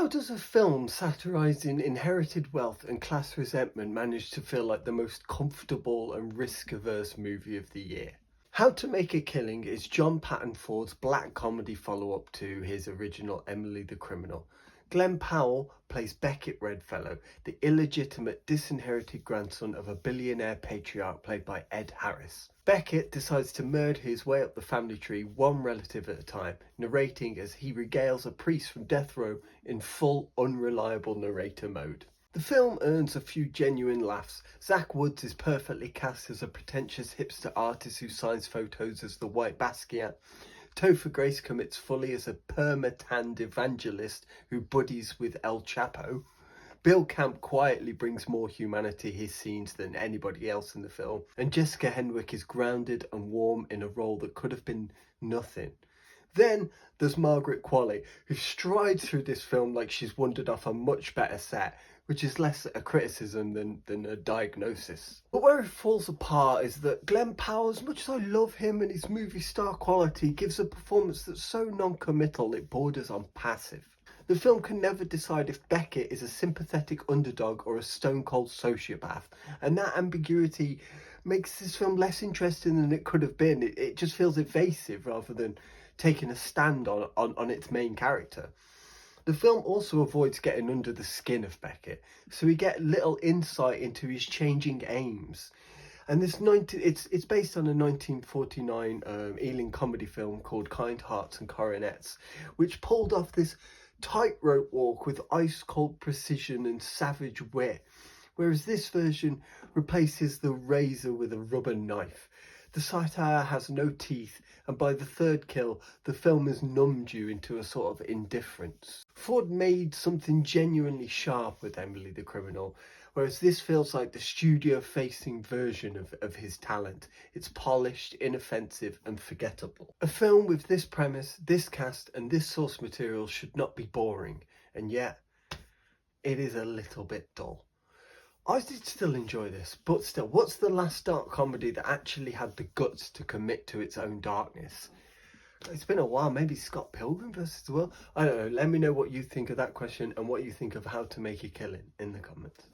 How does a film satirising inherited wealth and class resentment manage to feel like the most comfortable and risk-averse movie of the year? How to Make a Killing is John Patton Ford's black comedy follow-up to his original Emily the Criminal. Glen Powell plays Becket Redfellow, the illegitimate disinherited grandson of a billionaire patriarch played by Ed Harris. Becket decides to murder his way up the family tree one relative at a time, narrating as he regales a priest from death row in full unreliable narrator mode. The film earns a few genuine laughs. Zach Woods is perfectly cast as a pretentious hipster artist who signs photos as the white Basquiat. Topher Grace commits fully as a perma-tanned evangelist who buddies with El Chapo. Bill Camp quietly brings more humanity to his scenes than anybody else in the film. And Jessica Henwick is grounded and warm in a role that could have been nothing. Then there's Margaret Qualley, who strides through this film like she's wandered off a much better set, which is less a criticism than a diagnosis. But where it falls apart is that Glen Powell, as much as I love him and his movie star quality, gives a performance that's so non-committal it borders on passive. The film can never decide if Becket is a sympathetic underdog or a stone-cold sociopath, and that ambiguity makes this film less interesting than it could have been. It just feels evasive rather than taking a stand on its main character. The film also avoids getting under the skin of Becket, so we get little insight into his changing aims. And it's based on a 1949 Ealing comedy film called Kind Hearts and Coronets, which pulled off this tightrope walk with ice-cold precision and savage wit, whereas this version replaces the razor with a rubber knife. The satire has no teeth, and by the third kill, the film has numbed you into a sort of indifference. Ford made something genuinely sharp with Emily the Criminal, whereas this feels like the studio-facing version of his talent. It's polished, inoffensive, and forgettable. A film with this premise, this cast, and this source material should not be boring, and yet, it is a little bit dull. I did still enjoy this, but still, what's the last dark comedy that actually had the guts to commit to its own darkness? It's been a while. Maybe Scott Pilgrim versus the World? I don't know. Let me know what you think of that question and what you think of How to Make a Killing in the comments.